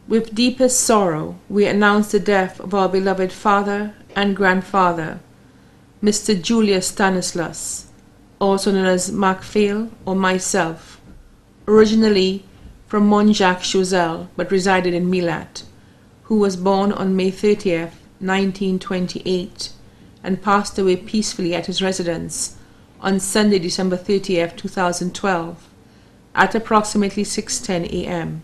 With deepest sorrow, we announce the death of our beloved father and grandfather, Mr. Julius Stanislaus, also known as Macphail or myself, originally from Montjacques-Choiseul, but resided in Milat, who was born on May 30th, 1928, and passed away peacefully at his residence on Sunday, December 30th, 2012, at approximately 6:10 a.m.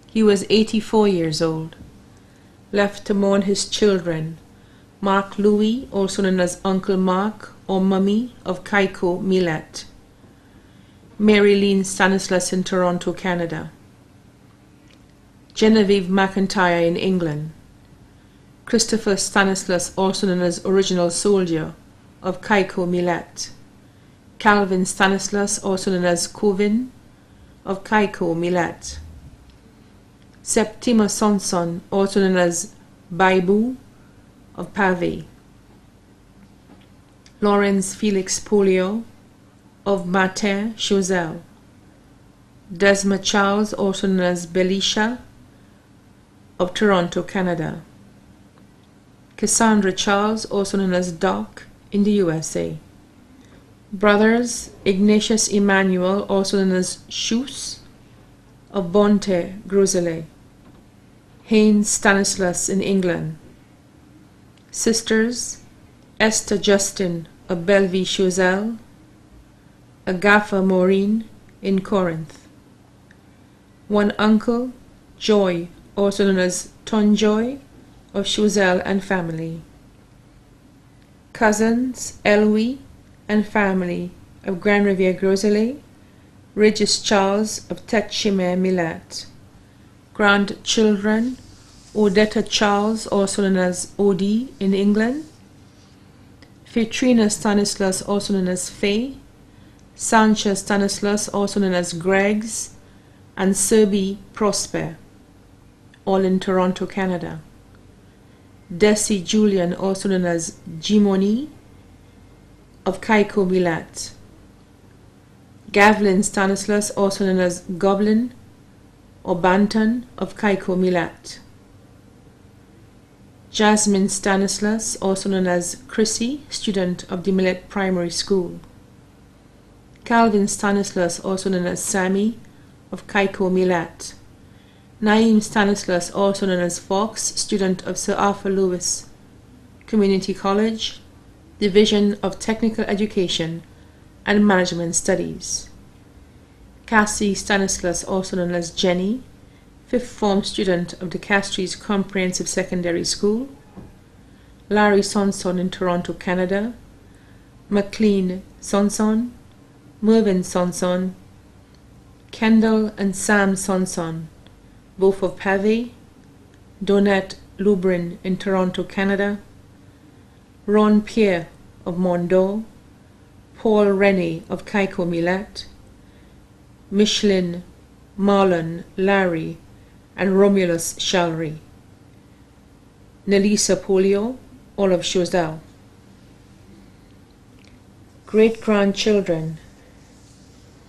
He was 84 years old, left to mourn his children, Mark Louis, also known as Uncle Mark or Mummy of Kaiko, Milat, Mary Leen Stanislaus in Toronto, Canada, Genevieve McIntyre in England, Christopher Stanislaus, also known as Original Soldier of Kaiko, Milat, Calvin Stanislaus, also known as Covin of Kaiko, Milat, Septima Sonson, also known as Baibu of Pave, Lawrence Felix Polio of Matin, Choiseul, Desma Charles, also known as Belisha of Toronto, Canada, Cassandra Charles, also known as Doc in the USA, brothers Ignatius Emmanuel, also known as Chus of Bonte, Groselet, Haynes Stanislaus in England, sisters Esther Justin of Bellevue, Choiseul, Agatha Maureen in Corinth, one uncle Joy, also known as Tonjoy of Choiseul and family, cousins Eloise and family of Grand Riviere, Groselet, Regis Charles of Tetchime, Milat, grandchildren Odetta Charles, also known as Odie in England, Fetrina Stanislaus, also known as Faye, Sanchez Stanislaus, also known as Greggs, and Serby Prosper, all in Toronto, Canada, Desi Julian, also known as Jimoni of Kaiko, Milat, Gavlin Stanislaus, also known as Goblin or Banton of Kaiko, Milat, Jasmine Stanislaus, also known as Chrissy, student of the Millet Primary School, Calvin Stanislaus, also known as Sammy of Kaiko, Milat, Naeem Stanislaus, also known as Fox, student of Sir Arthur Lewis Community College, Division of Technical Education and Management Studies, Cassie Stanislaus, also known as Jenny, 5th form student of the Castries Comprehensive Secondary School, Larry Sonson in Toronto, Canada, McLean Sonson, Mervyn Sonson, Kendall and Sam Sonson, both of Pave, Donette Lubrin in Toronto, Canada, Ron Pierre of Mondo, Paul Rennie of Kaiko, Milat, Michelin, Marlon, Larry, and Romulus Shalry, Nelisa Polio, all of Choiseul. Great-grandchildren,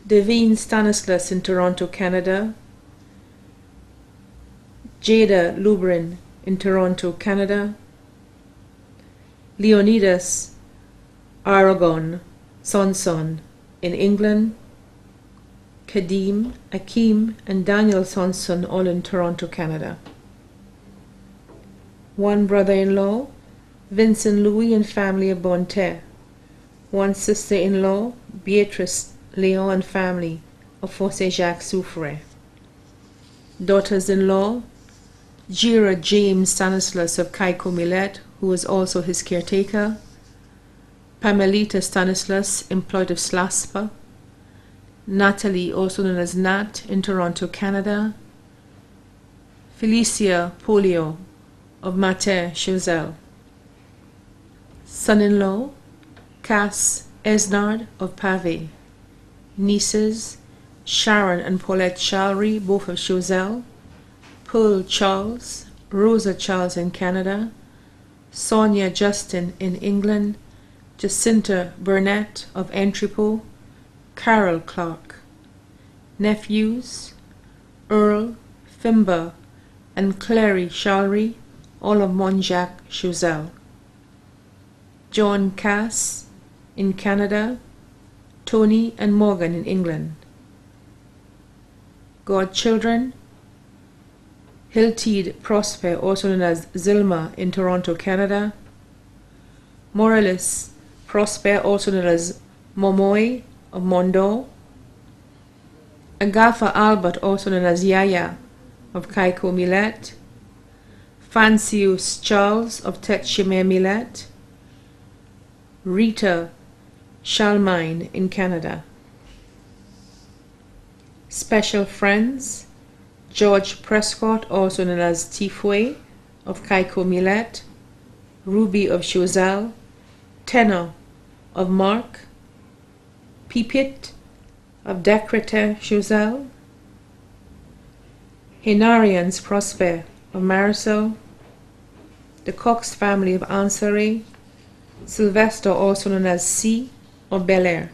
Devine Stanislaus in Toronto, Canada, Jada Lubrin in Toronto, Canada, Leonidas Aragon Sonson in England, Kadim, Akim, and Daniel Sonson, all in Toronto, Canada. One brother-in-law, Vincent Louis and family of Bonterre. One sister-in-law, Beatrice Leon and family of Fossé-Jacques-Souffret. Daughters-in-law, Jira James Stanislaus of Kaiko, Milet, who was also his caretaker, Pamelita Stanislaus, employed of Slaspa, Natalie, also known as Nat, in Toronto, Canada, Felicia Polio of Matin, Choiseul. Son-in-law, Cass Esnard of Pave. Nieces, Sharon and Paulette Chalry, both of Choiseul, Pearl Charles, Rosa Charles in Canada, Sonia Justin in England, Jacinta Burnett of Entrepot, Carol Clark. Nephews, Earl, Fimba, and Clary Chalry, all of Monjac Choiseul. John Cass in Canada, Tony and Morgan in England. Godchildren, Hiltide Prosper, also known as Zilma in Toronto, Canada. Morales Prosper, also known as Momoy of Mondo. Agatha Albert, also known as Yaya of Kaiko Millet. Fancius Charles of Tetchimere Millet. Rita Shalmine in Canada. Special friends, George Prescott, also known as Tifue of Kaiko Millet. Ruby of Choiseul. Tenor of Mark. Pipit of Decreta Choiseul. Hinarians Prosper of Marisol. The Cox family of Ansari. Sylvester, also known as C of Bel Air.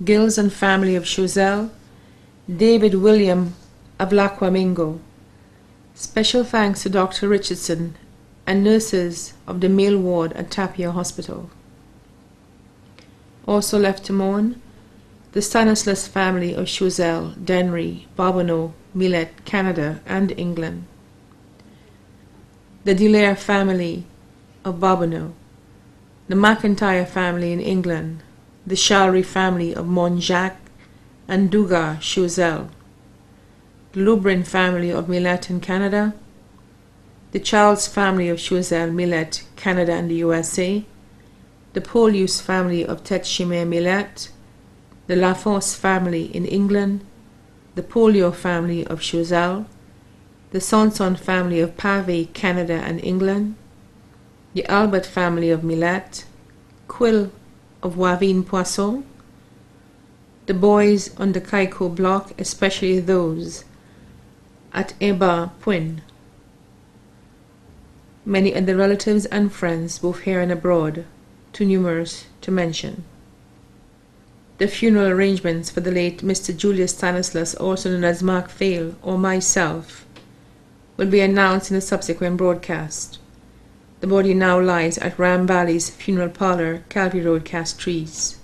Gills and family of Choiseul. David William of Lac Mingo. Special thanks to Dr. Richardson and nurses of the male ward at Tapia Hospital. Also left to mourn, the Stanislaus family of Choiseul, Denry, Bobonneau, Millet, Canada and England. The Delaire family of Bobonneau. The McIntyre family in England. The Chalry family of Monjac and Dugas Choiseul. The Lubrin family of Millet in Canada. The Charles family of Choiseul, Millet, Canada and the USA. The Polius family of Tetchimere Millet. The Lafosse family in England. The Polio family of Choiseul. The Sanson family of Pavey, Canada and England. The Albert family of Millet. Quill of Wavine Poisson. The boys on the Kaiko block, especially those at Eba Puin. Many other relatives and friends, both here and abroad, too numerous to mention. The funeral arrangements for the late Mr. Julius Stanislaus, also known as Mark Vail, or myself, will be announced in a subsequent broadcast. The body now lies at Ram Valley's funeral parlor, Calvary Road, Castries.